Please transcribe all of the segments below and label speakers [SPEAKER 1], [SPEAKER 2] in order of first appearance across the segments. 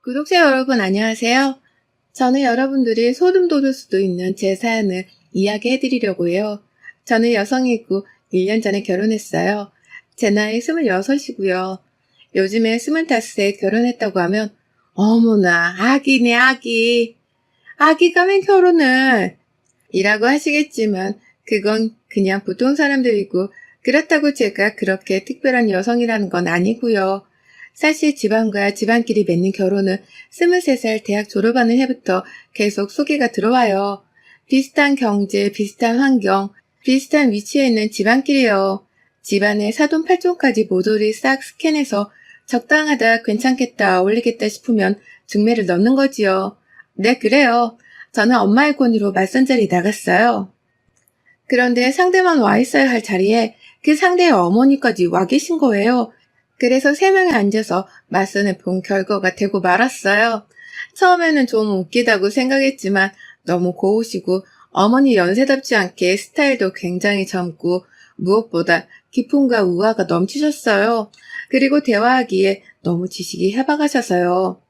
[SPEAKER 1] 구독자 여러분 안녕하세요. 저는 여러분들이 소름 돋을 수도 있는 제 사연을 이야기해드리려고 해요. 저는 여성이고 1년 전에 결혼했어요. 제 나이 26이고요. 요즘에 25세 결혼했다고 하면 어머나 아기네 아기. 아기가 웬 결혼을 이라고 하시겠지만 그건 그냥 보통 사람들이고 그렇다고 제가 그렇게 특별한 여성이라는 건 아니고요. 사실 집안과 집안끼리 맺는 결혼은 23살 대학 졸업하는 해부터 계속 소개가 들어와요. 비슷한 경제, 비슷한 환경, 비슷한 위치에 있는 집안끼리요. 집안의 사돈팔촌까지 모조리 싹 스캔해서 적당하다, 괜찮겠다, 어울리겠다 싶으면 중매를 넣는 거지요. 네, 그래요. 저는 엄마의 권유로 맞선 자리 나갔어요. 그런데 상대만 와 있어야 할 자리에 그 상대의 어머니까지 와 계신 거예요. 그래서 3명이 앉아서 맞선을 본 결과가 되고 말았어요. 처음에는 좀 웃기다고 생각했지만 너무 고우시고 어머니 연세답지 않게 스타일도 굉장히 젊고 무엇보다 기품과 우아가 넘치셨어요. 그리고 대화하기에 너무 지식이 해박하셔서요.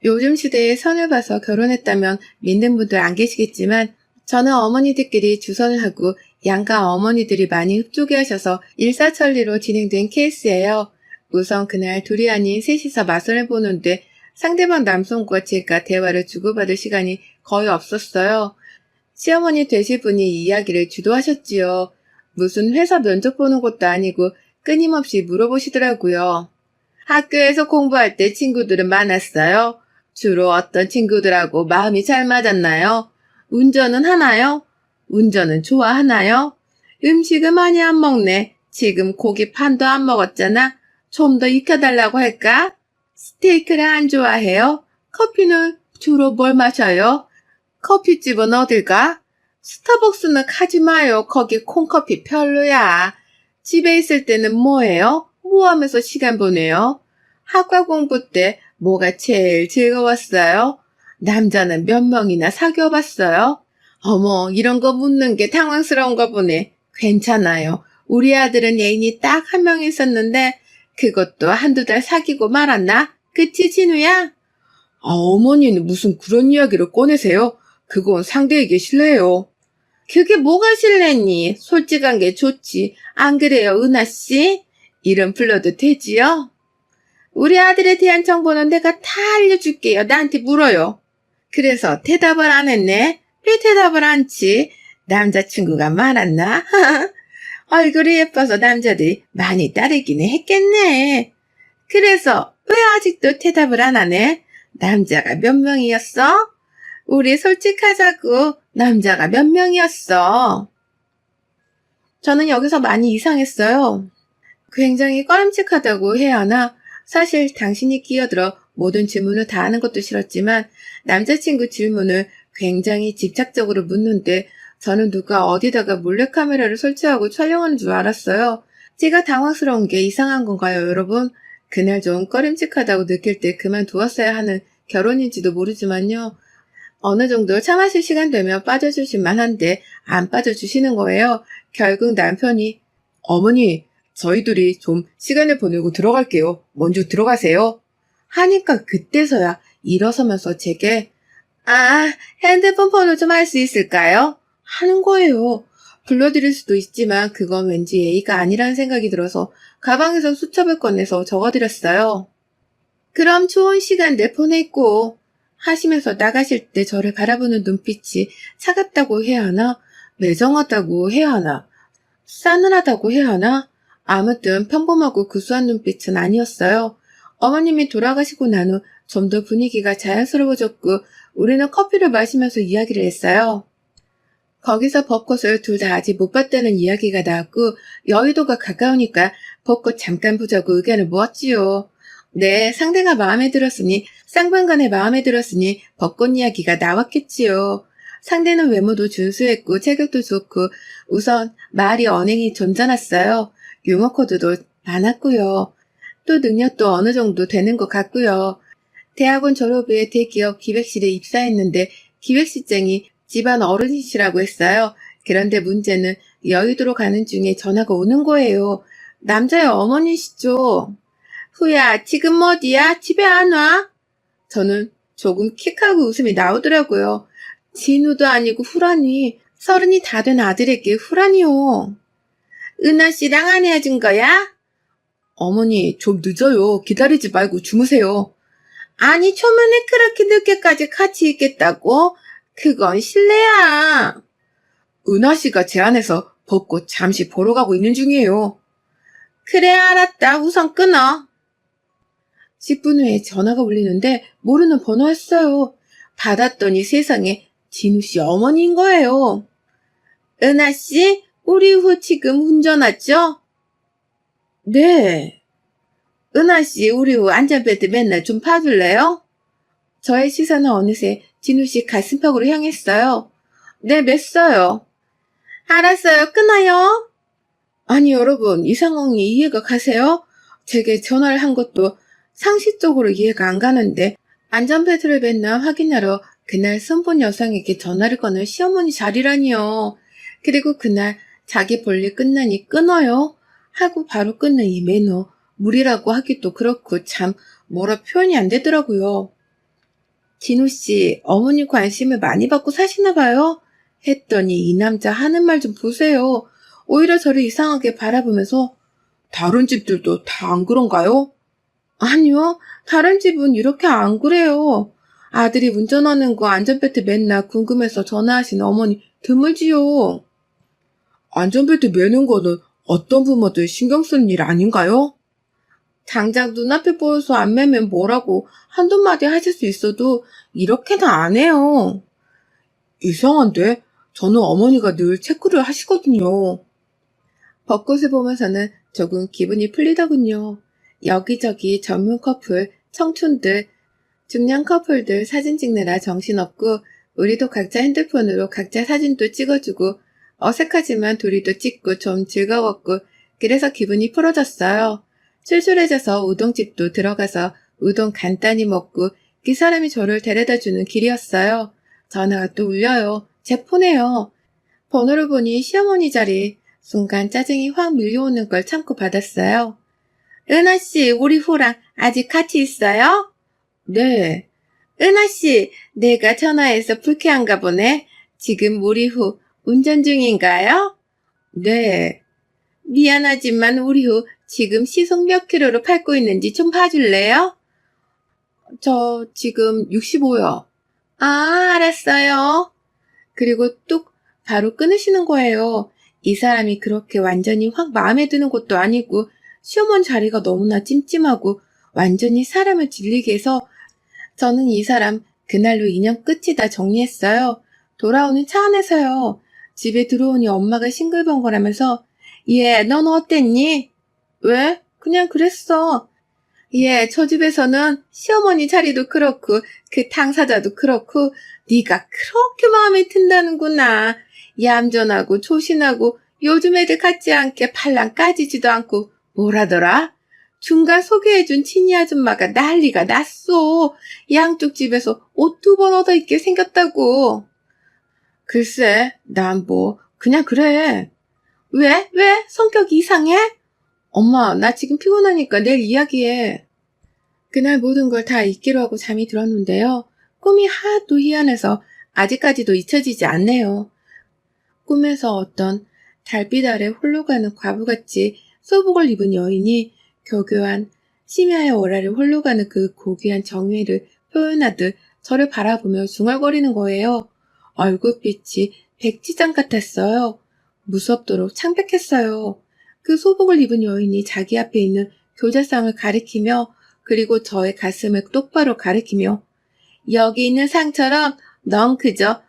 [SPEAKER 1] 요즘 시대에 선을 봐서 결혼했다면 믿는 분들 안 계시겠지만 저는 어머니들끼리 주선을 하고 양가 어머니들이 많이 흡족해 하셔서 일사천리로 진행된 케이스예요. 우선 그날 둘이 아닌 셋이서 맞선을 보는데 상대방 남성과 제가 대화를 주고받을 시간이 거의 없었어요. 시어머니 되실 분이 이야기를 주도하셨지요. 무슨 회사 면접 보는 것도 아니고 끊임없이 물어보시더라고요. 학교에서 공부할 때 친구들은 많았어요? 주로 어떤 친구들하고 마음이 잘 맞았나요? 운전은 하나요? 운전은 좋아하나요? 음식을 많이 안 먹네. 지금 고기 판도 안 먹었잖아. 좀 더 익혀달라고 할까? 스테이크를 안 좋아해요? 커피는 주로 뭘 마셔요? 커피집은 어딜까? 스타벅스는 가지 마요. 거기 콩커피 별로야. 집에 있을 때는 뭐해요? 뭐 하면서 시간 보내요? 학과 공부 때 뭐가 제일 즐거웠어요? 남자는 몇 명이나 사귀어 봤어요? 어머, 이런 거 묻는 게 당황스러운가 보네. 괜찮아요. 우리 아들은 애인이 딱 한 명 있었는데 그것도 한두 달 사귀고 말았나? 그치, 진우야? 어머니는 무슨 그런 이야기를 꺼내세요? 그건 상대에게 실례예요. 그게 뭐가 실례니? 솔직한 게 좋지. 안 그래요, 은하씨? 이름 불러도 되지요? 우리 아들에 대한 정보는 내가 다 알려줄게요. 나한테 물어요. 그래서 대답을 안 했네? 왜 대답을 안지? 남자친구가 많았나? 얼굴이 예뻐서 남자들이 많이 따르기는 했겠네. 그래서 왜 아직도 대답을 안 하네? 남자가 몇 명이었어? 우리 솔직하자고. 남자가 몇 명이었어? 저는 여기서 많이 이상했어요. 굉장히 꺼림칙하다고 해야 하나? 사실 당신이 끼어들어 모든 질문을 다 하는 것도 싫었지만 남자친구 질문을 굉장히 집착적으로 묻는데 저는 누가 어디다가 몰래카메라를 설치하고 촬영하는 줄 알았어요. 제가 당황스러운 게 이상한 건가요, 여러분? 그날 좀 꺼림칙하다고 느낄 때 그만두었어야 하는 결혼인지도 모르지만요. 어느 정도 참으실 시간 되면 빠져주실 만한데 안 빠져주시는 거예요. 결국 남편이 어머니, 저희들이 좀 시간을 보내고 들어갈게요. 먼저 들어가세요. 하니까 그때서야 일어서면서 제게 핸드폰 번호 좀 알 수 있을까요? 하는 거예요. 불러드릴 수도 있지만 그건 왠지 예의가 아니라는 생각이 들어서 가방에서 수첩을 꺼내서 적어드렸어요. 그럼 좋은 시간 내 보냈고 하시면서 나가실 때 저를 바라보는 눈빛이 차갑다고 해야 하나? 매정하다고 해야 하나? 싸늘하다고 해야 하나? 아무튼 평범하고 구수한 눈빛은 아니었어요. 어머님이 돌아가시고 난 후 좀 더 분위기가 자연스러워졌고 우리는 커피를 마시면서 이야기를 했어요. 거기서 벚꽃을 둘 다 아직 못 봤다는 이야기가 나왔고 여의도가 가까우니까 벚꽃 잠깐 보자고 의견을 모았지요. 네, 상대가 마음에 들었으니 쌍방간에 마음에 들었으니 벚꽃 이야기가 나왔겠지요. 상대는 외모도 준수했고 체격도 좋고 우선 말이 언행이 점잖았어요. 유머 코드도 많았고요. 또 능력도 어느 정도 되는 것 같고요. 대학원 졸업 후에 대기업 기획실에 입사했는데 기획실장이 집안 어른이시라고 했어요. 그런데 문제는 여의도로 가는 중에 전화가 오는 거예요. 남자의 어머니시죠. 후야, 지금 어디야? 집에 안 와? 저는 조금 킥하고 웃음이 나오더라고요. 진우도 아니고 후라니, 30이 다 된 아들에게 후라니요. 은하 씨랑 안 헤어진 거야? 어머니, 좀 늦어요. 기다리지 말고 주무세요. 아니, 초면에 그렇게 늦게까지 같이 있겠다고? 그건 실례야. 은하 씨가 제 안에서 벚꽃 잠시 보러 가고 있는 중이에요. 그래, 알았다. 우선 끊어. 10분 후에 전화가 울리는데 모르는 번호였어요. 받았더니 세상에 진우 씨 어머니인 거예요. 은하 씨, 우리 후 지금 운전하죠? 네. 은하 씨, 우리 후 안전벨트 맨날 좀 봐줄래요? 저의 시선은 어느새 진우 씨 가슴팍으로 향했어요. 네, 맸어요. 알았어요. 끊어요. 아니, 여러분, 이 상황이 이해가 가세요? 제게 전화를 한 것도 상식적으로 이해가 안 가는데 안전벨트를 맸나 확인하러 그날 선본 여성에게 전화를 거는 시어머니 자리라니요. 그리고 그날 자기 볼일 끝나니 끊어요 하고 바로 끊는 이 매너, 무리라고 하기도 그렇고 참 뭐라 표현이 안 되더라고요. 진우씨, 어머니 관심을 많이 받고 사시나 봐요? 했더니 이 남자 하는 말 좀 보세요. 오히려 저를 이상하게 바라보면서 다른 집들도 다 안 그런가요? 아니요. 다른 집은 이렇게 안 그래요. 아들이 운전하는 거 안전벨트 맨날 궁금해서 전화하신 어머니 드물지요. 안전벨트 매는 거는 어떤 부모들 신경 쓰는 일 아닌가요? 당장 눈앞에 보여서 안 매면 뭐라고 한두 마디 하실 수 있어도 이렇게는 안 해요. 이상한데? 저는 어머니가 늘 체크를 하시거든요. 벚꽃을 보면서는 조금 기분이 풀리더군요. 여기저기 전문 커플, 청춘들, 중년 커플들 사진 찍느라 정신없고 우리도 각자 핸드폰으로 각자 사진도 찍어주고 어색하지만 둘이도 찍고 좀 즐거웠고 그래서 기분이 풀어졌어요. 출출해져서 우동집도 들어가서 우동 간단히 먹고 그 사람이 저를 데려다주는 길이었어요. 전화가 또 울려요. 제 폰에요. 번호를 보니 시어머니 자리. 순간 짜증이 확 밀려오는 걸 참고 받았어요. 은하씨, 우리 후랑 아직 같이 있어요? 네. 은하씨, 내가 전화해서 불쾌한가 보네. 지금 우리 후 운전 중인가요? 네. 미안하지만 우리 후 지금 시속 몇 킬로로 밟고 있는지 좀 봐줄래요? 저 지금 65요. 아, 알았어요. 그리고 뚝 바로 끊으시는 거예요. 이 사람이 그렇게 완전히 확 마음에 드는 것도 아니고 시어머니 자리가 너무나 찜찜하고 완전히 사람을 질리게 해서 저는 이 사람 그날로 인연 끝이다 정리했어요. 돌아오는 차 안에서요. 집에 들어오니 엄마가 싱글벙글하면서 얘, 넌 어땠니? 왜? 그냥 그랬어. 예, 저 집에서는 시어머니 자리도 그렇고 그 당사자도 그렇고 네가 그렇게 마음에 든다는구나. 얌전하고 조신하고 요즘 애들 같지 않게 팔랑 까지지도 않고 뭐라더라? 중간 소개해준 친이 아줌마가 난리가 났어. 양쪽 집에서 옷 2번 얻어입게 생겼다고. 글쎄, 난 뭐 그냥 그래. 왜? 왜? 성격이 이상해? 엄마, 나 지금 피곤하니까 내일 이야기해. 그날 모든 걸 다 잊기로 하고 잠이 들었는데요. 꿈이 하도 희한해서 아직까지도 잊혀지지 않네요. 꿈에서 어떤 달빛 아래 홀로 가는 과부같이 소복을 입은 여인이 교교한 심야의 오라를 홀로 가는 그 고귀한 정의를 표현하듯 저를 바라보며 중얼거리는 거예요. 얼굴빛이 백지장 같았어요. 무섭도록 창백했어요. 그 소복을 입은 여인이 자기 앞에 있는 교자상을 가리키며 그리고 저의 가슴을 똑바로 가리키며 여기 있는 상처럼 넌 그저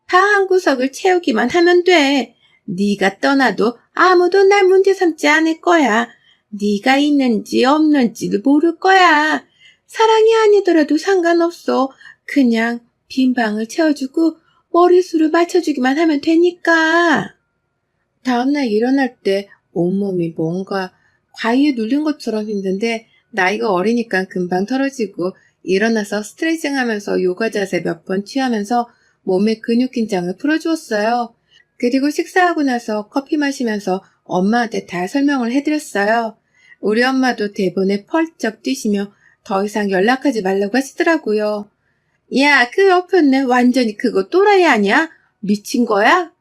[SPEAKER 1] 방 한 구석을 채우기만 하면 돼. 네가 떠나도 아무도 날 문제 삼지 않을 거야. 네가 있는지 없는지를 모를 거야. 사랑이 아니더라도 상관없어. 그냥 빈 방을 채워주고 머릿수를 맞춰주기만 하면 되니까. 다음날 일어날 때 온몸이 뭔가 과위에 눌린 것처럼 힘든데 나이가 어리니까 금방 털어지고 일어나서 스트레칭하면서 요가 자세 몇 번 취하면서 몸의 근육 긴장을 풀어주었어요. 그리고 식사하고 나서 커피 마시면서 엄마한테 다 설명을 해드렸어요. 우리 엄마도 대본에 펄쩍 뛰시며 더 이상 연락하지 말라고 하시더라고요. 야, 그 옆에는 완전히 그거 또라이 아니야? 미친 거야?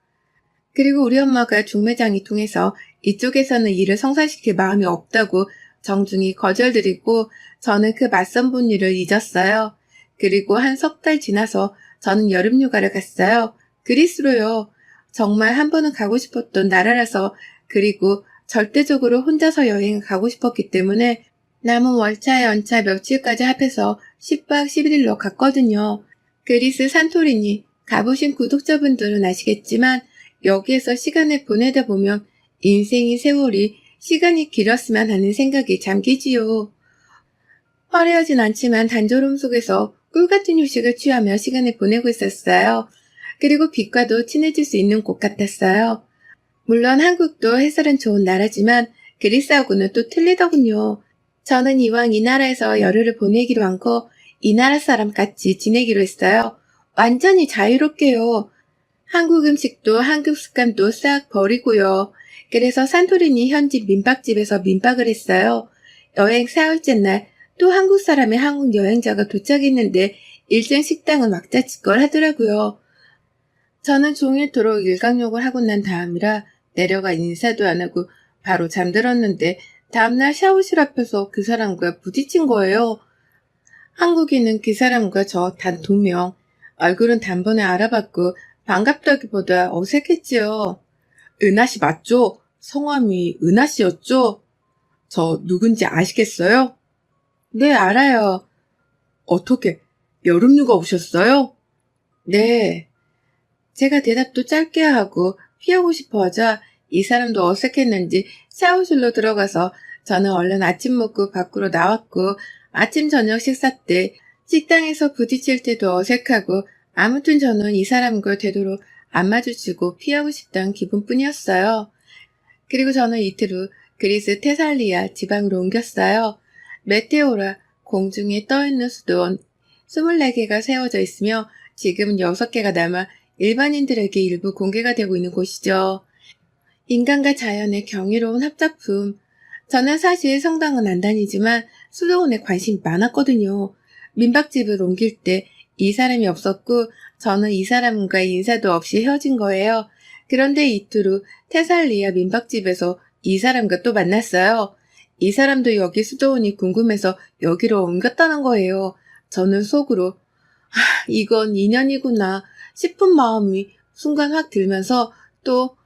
[SPEAKER 1] 그리고 우리 엄마가 중매장이 통해서 이쪽에서는 일을 성사시킬 마음이 없다고 정중히 거절드리고 저는 그 맞선 본 일을 잊었어요. 그리고 한 석 달 지나서 저는 여름휴가를 갔어요. 그리스로요. 정말 한 번은 가고 싶었던 나라라서 그리고 절대적으로 혼자서 여행을 가고 싶었기 때문에 남은 월차 연차 며칠까지 합해서 10박 11일로 갔거든요. 그리스 산토리니 가보신 구독자분들은 아시겠지만 여기에서 시간을 보내다 보면 인생의 세월이 시간이 길었으면 하는 생각이 잠기지요. 화려하진 않지만 단조로움 속에서 꿀같은 휴식을 취하며 시간을 보내고 있었어요. 그리고 빛과도 친해질 수 있는 곳 같았어요. 물론 한국도 해설은 좋은 나라지만 그리스하고는 또 틀리더군요. 저는 이왕 이 나라에서 열흘을 보내기로 한 거 이 나라 사람 같이 지내기로 했어요. 완전히 자유롭게요. 한국 음식도 한국 습관도 싹 버리고요. 그래서 산토리니 현지 민박집에서 민박을 했어요. 여행 4일째 날 또 한국 사람의 한국 여행자가 도착했는데 일정 식당은 왁자지껄 하더라고요. 저는 종일토록 일광욕을 하고 난 다음이라 내려가 인사도 안 하고 바로 잠들었는데 다음날 샤워실 앞에서 그 사람과 부딪힌 거예요. 한국인은 그 사람과 저 단 2명. 얼굴은 단번에 알아봤고 반갑다기보다 어색했지요. 은하씨 맞죠? 성함이 은하씨였죠? 저 누군지 아시겠어요? 네, 알아요. 어떻게 여름휴가 오셨어요? 네. 제가 대답도 짧게 하고 피하고 싶어 하자 이 사람도 어색했는지 샤워실로 들어가서 저는 얼른 아침 먹고 밖으로 나왔고 아침 저녁 식사 때 식당에서 부딪힐 때도 어색하고 아무튼 저는 이 사람과 되도록 안 마주치고 피하고 싶다는 기분뿐이었어요. 그리고 저는 이틀 후 그리스 테살리아 지방으로 옮겼어요. 메테오라 공중에 떠있는 수도원 24개가 세워져 있으며 지금은 6개가 남아 일반인들에게 일부 공개가 되고 있는 곳이죠. 인간과 자연의 경이로운 합작품. 저는 사실 성당은 안 다니지만 수도원에 관심이 많았거든요. 민박집을 옮길 때 이 사람이 없었고 저는 이 사람과 인사도 없이 헤어진 거예요. 그런데 이틀 후 테살리아 민박집에서 이 사람과 또 만났어요. 이 사람도 여기 수도원이 궁금해서 여기로 옮겼다는 거예요. 저는 속으로 이건 인연이구나 싶은 마음이 순간 확 들면서 또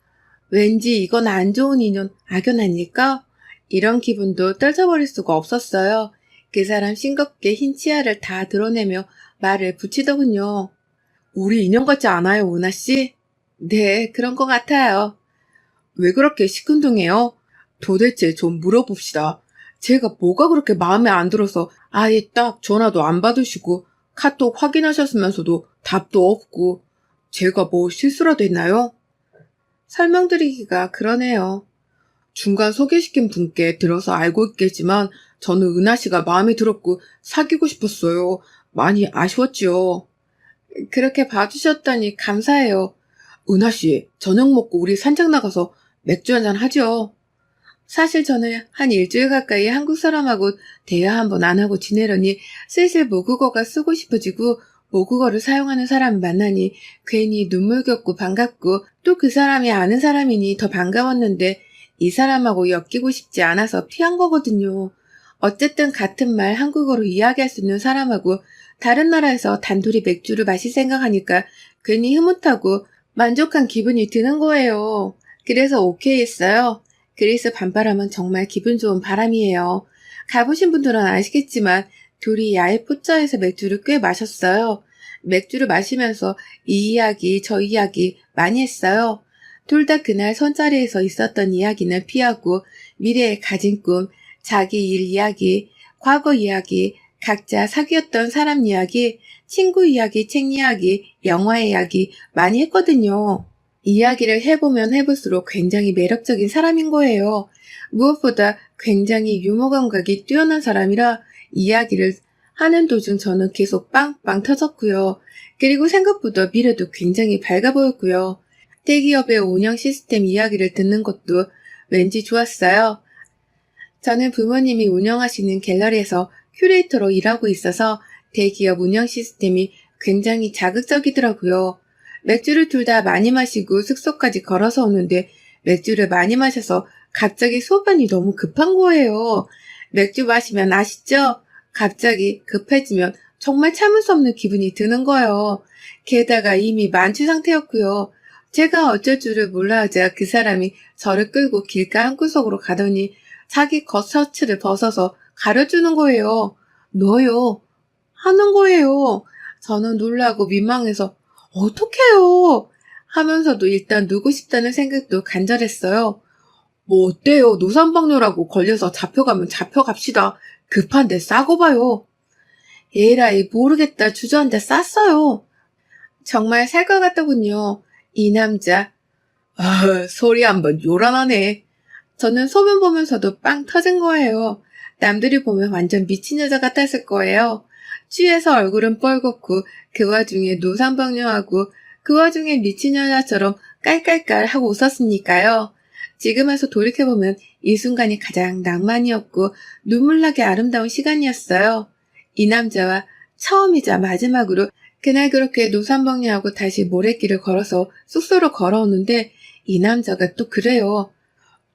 [SPEAKER 1] 왠지 이건 안 좋은 인연, 악연 아닐까? 이런 기분도 떨쳐버릴 수가 없었어요. 그 사람 싱겁게 흰 치아를 다 드러내며 말을 붙이더군요. 우리 인연 같지 않아요, 은하씨? 네, 그런 것 같아요. 왜 그렇게 시큰둥해요? 도대체 좀 물어봅시다. 제가 뭐가 그렇게 마음에 안 들어서 아예 딱 전화도 안 받으시고 카톡 확인하셨으면서도 답도 없고 제가 뭐 실수라도 했나요? 설명드리기가 그러네요. 중간 소개시킨 분께 들어서 알고 있겠지만 저는 은하씨가 마음에 들었고 사귀고 싶었어요. 많이 아쉬웠지요. 그렇게 봐주셨다니 감사해요. 은하씨, 저녁 먹고 우리 산책 나가서 맥주 한잔 하죠. 사실 저는 한 일주일 가까이 한국 사람하고 대화 한번 안 하고 지내려니 슬슬 모국어가 쓰고 싶어지고 모국어를 사용하는 사람을 만나니 괜히 눈물겹고 반갑고 또 그 사람이 아는 사람이니 더 반가웠는데 이 사람하고 엮이고 싶지 않아서 피한 거거든요. 어쨌든 같은 말 한국어로 이야기할 수 있는 사람하고 다른 나라에서 단둘이 맥주를 마실 생각하니까 괜히 흐뭇하고 만족한 기분이 드는 거예요. 그래서 오케이 했어요. 그리스 밤바람은 정말 기분 좋은 바람이에요. 가보신 분들은 아시겠지만 둘이 야외 포차에서 맥주를 꽤 마셨어요. 맥주를 마시면서 이 이야기 저 이야기 많이 했어요. 둘 다 그날 선자리에서 있었던 이야기는 피하고 미래에 가진 꿈, 자기 일 이야기, 과거 이야기, 각자 사귀었던 사람 이야기, 친구 이야기, 책 이야기, 영화 이야기 많이 했거든요. 이야기를 해보면 해볼수록 굉장히 매력적인 사람인 거예요. 무엇보다 굉장히 유머 감각이 뛰어난 사람이라 이야기를 하는 도중 저는 계속 빵빵 터졌고요. 그리고 생각보다 미래도 굉장히 밝아 보였고요. 대기업의 운영 시스템 이야기를 듣는 것도 왠지 좋았어요. 저는 부모님이 운영하시는 갤러리에서 큐레이터로 일하고 있어서 대기업 운영 시스템이 굉장히 자극적이더라고요. 맥주를 둘 다 많이 마시고 숙소까지 걸어서 오는데 맥주를 많이 마셔서 갑자기 소변이 너무 급한 거예요. 맥주 마시면 아시죠? 갑자기 급해지면 정말 참을 수 없는 기분이 드는 거예요. 게다가 이미 만취 상태였고요. 제가 어쩔 줄을 몰라 하자 그 사람이 저를 끌고 길가 한구석으로 가더니 자기 겉셔츠를 벗어서 가려주는 거예요. 너요? 하는 거예요. 저는 놀라고 민망해서 어떡해요? 하면서도 일단 누고 싶다는 생각도 간절했어요. 뭐 어때요? 노산방뇨라고 걸려서 잡혀가면 잡혀갑시다. 급한데 싸고 봐요. 에라이 모르겠다 주저앉아 쌌어요. 정말 살 것 같더군요. 이 남자. 아, 소리 한번 요란하네. 저는 소문 보면서도 빵 터진 거예요. 남들이 보면 완전 미친 여자 같았을 거예요. 취해서 얼굴은 뻘겋고 그 와중에 노상방뇨하고 그 와중에 미친 여자처럼 깔깔깔 하고 웃었으니까요. 지금 와서 돌이켜보면 이 순간이 가장 낭만이었고 눈물나게 아름다운 시간이었어요. 이 남자와 처음이자 마지막으로 그날 그렇게 노상방뇨하고 다시 모래길을 걸어서 숙소로 걸어오는데 이 남자가 또 그래요.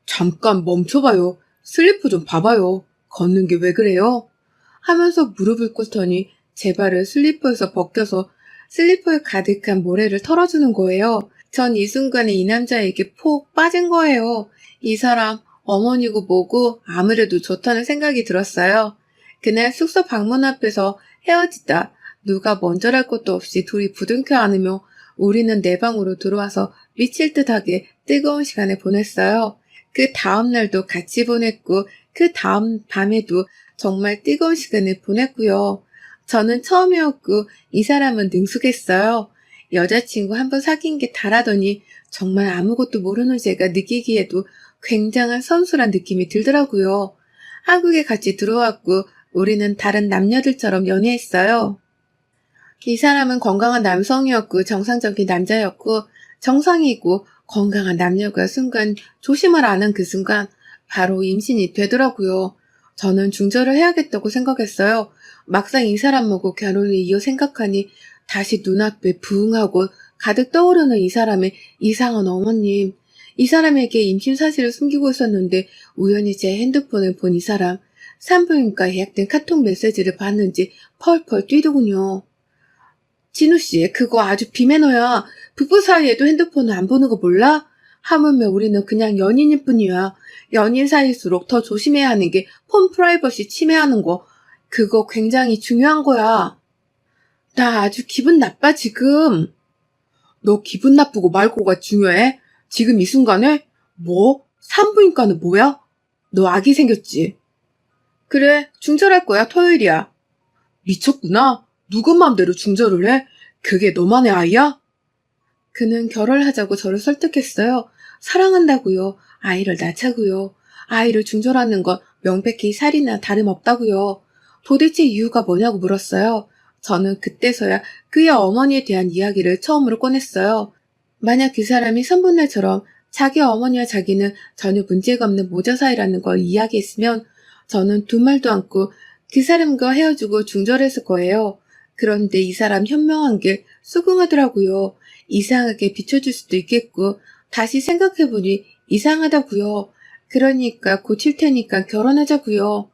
[SPEAKER 1] 잠깐 멈춰봐요. 슬리퍼 좀 봐봐요. 걷는 게 왜 그래요? 하면서 무릎을 꿇더니 제 발을 슬리퍼에서 벗겨서 슬리퍼에 가득한 모래를 털어주는 거예요. 전 이 순간에 이 남자에게 폭 빠진 거예요. 이 사람 어머니고 뭐고 아무래도 좋다는 생각이 들었어요. 그날 숙소 방문 앞에서 헤어지다 누가 먼저랄 것도 없이 둘이 부둥켜 안으며 우리는 내 방으로 들어와서 미칠 듯하게 뜨거운 시간을 보냈어요. 그 다음 날도 같이 보냈고 그 다음 밤에도 정말 뜨거운 시간을 보냈고요. 저는 처음이었고 이 사람은 능숙했어요. 여자친구 한번 사귄 게 다라더니 정말 아무것도 모르는 제가 느끼기에도 굉장한 선수란 느낌이 들더라고요. 한국에 같이 들어왔고 우리는 다른 남녀들처럼 연애했어요. 이 사람은 건강한 남성이었고 정상적인 남자였고 정상이고 건강한 남녀가 순간 조심을 안 한 그 순간 바로 임신이 되더라고요. 저는 중절을 해야겠다고 생각했어요. 막상 이 사람하고 결혼을 이어 생각하니 다시 눈앞에 부응하고 가득 떠오르는 이 사람의 이상한 어머님. 이 사람에게 임신 사실을 숨기고 있었는데 우연히 제 핸드폰을 본 이 사람. 산부인과 예약된 카톡 메시지를 봤는지 펄펄 뛰더군요. 진우씨, 그거 아주 비매너야. 부부 사이에도 핸드폰을 안 보는 거 몰라? 하물며 우리는 그냥 연인일 뿐이야. 연인 사이일수록 더 조심해야 하는 게 폰 프라이버시 침해하는 거. 그거 굉장히 중요한 거야. 나 아주 기분 나빠, 지금. 너 기분 나쁘고 말고가 중요해? 지금 이 순간에? 뭐? 산부인과는 뭐야? 너 아기 생겼지? 그래, 중절할 거야, 토요일이야. 미쳤구나. 누구 맘대로 중절을 해? 그게 너만의 아이야? 그는 결혼하자고 저를 설득했어요. 사랑한다고요. 아이를 낳자고요. 아이를 중절하는 건 명백히 살이나 다름없다고요. 도대체 이유가 뭐냐고 물었어요. 저는 그때서야 그의 어머니에 대한 이야기를 처음으로 꺼냈어요. 만약 그 사람이 선분날처럼 자기 어머니와 자기는 전혀 문제가 없는 모자 사이라는 걸 이야기했으면 저는 두 말도 않고 그 사람과 헤어지고 중절했을 거예요. 그런데 이 사람 현명한 게 수긍하더라고요. 이상하게 비춰줄 수도 있겠고 다시 생각해보니 이상하다고요. 그러니까 고칠 테니까 결혼하자고요.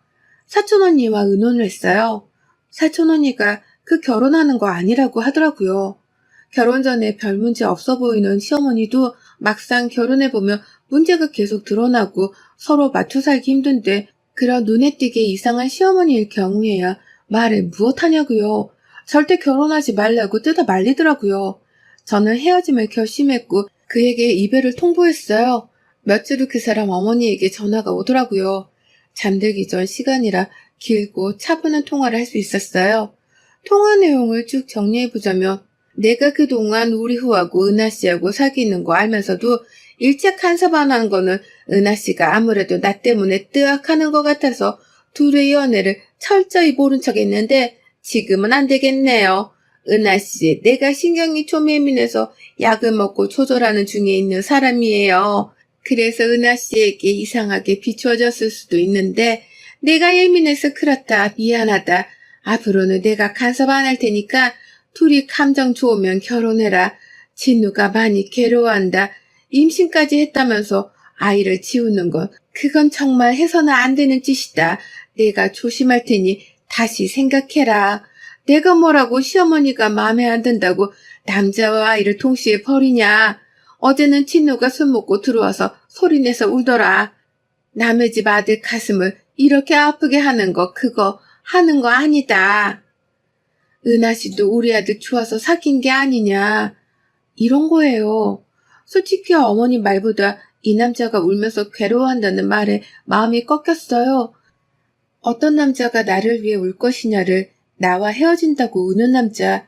[SPEAKER 1] 사촌언니와 의논을 했어요. 사촌언니가 그 결혼하는 거 아니라고 하더라고요. 결혼 전에 별 문제 없어 보이는 시어머니도 막상 결혼해보면 문제가 계속 드러나고 서로 맞춰 살기 힘든데 그런 눈에 띄게 이상한 시어머니일 경우에야 말을 무엇하냐고요. 절대 결혼하지 말라고 뜯어 말리더라고요. 저는 헤어짐을 결심했고 그에게 이별을 통보했어요. 며칠 후 그 사람 어머니에게 전화가 오더라고요. 잠들기 전 시간이라 길고 차분한 통화를 할 수 있었어요. 통화 내용을 쭉 정리해보자면 내가 그동안 우리 후하고 은하 씨하고 사귀는 거 알면서도 일찍 간섭하는 거는 은하 씨가 아무래도 나 때문에 뜨악하는 것 같아서 둘의 연애를 철저히 모른 척 했는데 지금은 안 되겠네요. 은하 씨, 내가 신경이 좀 예민해서 약을 먹고 조절하는 중에 있는 사람이에요. 그래서 은하 씨에게 이상하게 비추어졌을 수도 있는데 내가 예민해서 그렇다. 미안하다. 앞으로는 내가 간섭 안 할 테니까 둘이 감정 좋으면 결혼해라. 진우가 많이 괴로워한다. 임신까지 했다면서 아이를 지우는 건 그건 정말 해서는 안 되는 짓이다. 내가 조심할 테니 다시 생각해라. 내가 뭐라고 시어머니가 마음에 안 든다고 남자와 아이를 동시에 버리냐. 어제는 진우가 술 먹고 들어와서 소리내서 울더라. 남의 집 아들 가슴을 이렇게 아프게 하는 거 그거 하는 거 아니다. 은하 씨도 우리 아들 좋아서 사귄 게 아니냐. 이런 거예요. 솔직히 어머니 말보다 이 남자가 울면서 괴로워한다는 말에 마음이 꺾였어요. 어떤 남자가 나를 위해 울 것이냐를 나와 헤어진다고 우는 남자.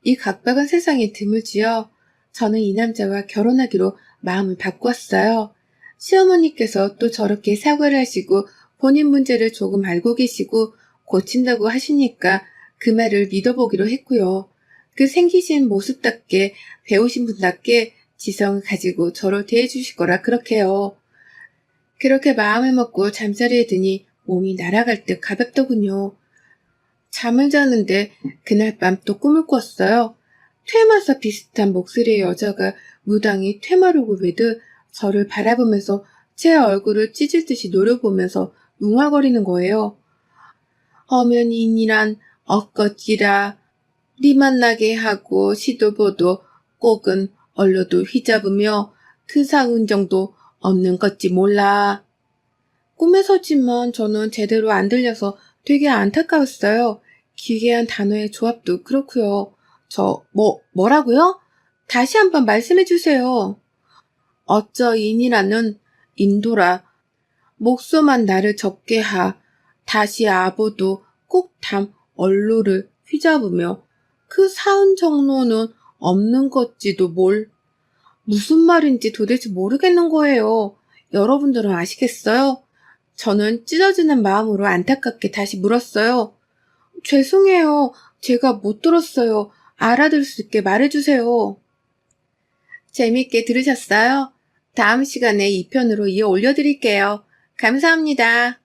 [SPEAKER 1] 이 각박한 세상에 드물지요. 저는 이 남자와 결혼하기로 마음을 바꾸었어요. 시어머니께서 또 저렇게 사과를 하시고 본인 문제를 조금 알고 계시고 고친다고 하시니까 그 말을 믿어보기로 했고요. 그 생기신 모습답게 배우신 분답게 지성을 가지고 저를 대해주실 거라 그렇게요. 그렇게 마음을 먹고 잠자리에 드니 몸이 날아갈 듯 가볍더군요. 잠을 자는데 그날 밤 또 꿈을 꿨어요. 퇴마사 비슷한 목소리의 여자가 무당히 퇴마록을 외듯 저를 바라보면서 제 얼굴을 찢을 듯이 노려보면서 웅얼거리는 거예요. 어면인이란 엇것기라 니 만나게 하고 시도보도 꼭은 얼려도 휘잡으며 그 상은정도 없는 것지 몰라. 꿈에서지만 저는 제대로 안 들려서 되게 안타까웠어요. 기괴한 단어의 조합도 그렇고요. 뭐라고요? 다시 한번 말씀해 주세요. 어쩌인이라는 인도라. 목소만 나를 적게 하. 다시 아보도 꼭담 얼루를 휘잡으며 그 사은 정로는 없는 것지도 뭘. 무슨 말인지 도대체 모르겠는 거예요. 여러분들은 아시겠어요? 저는 찢어지는 마음으로 안타깝게 다시 물었어요. 죄송해요. 제가 못 들었어요. 알아들 수 있게 말해주세요. 재밌게 들으셨어요? 다음 시간에 2편으로 이어 올려드릴게요. 감사합니다.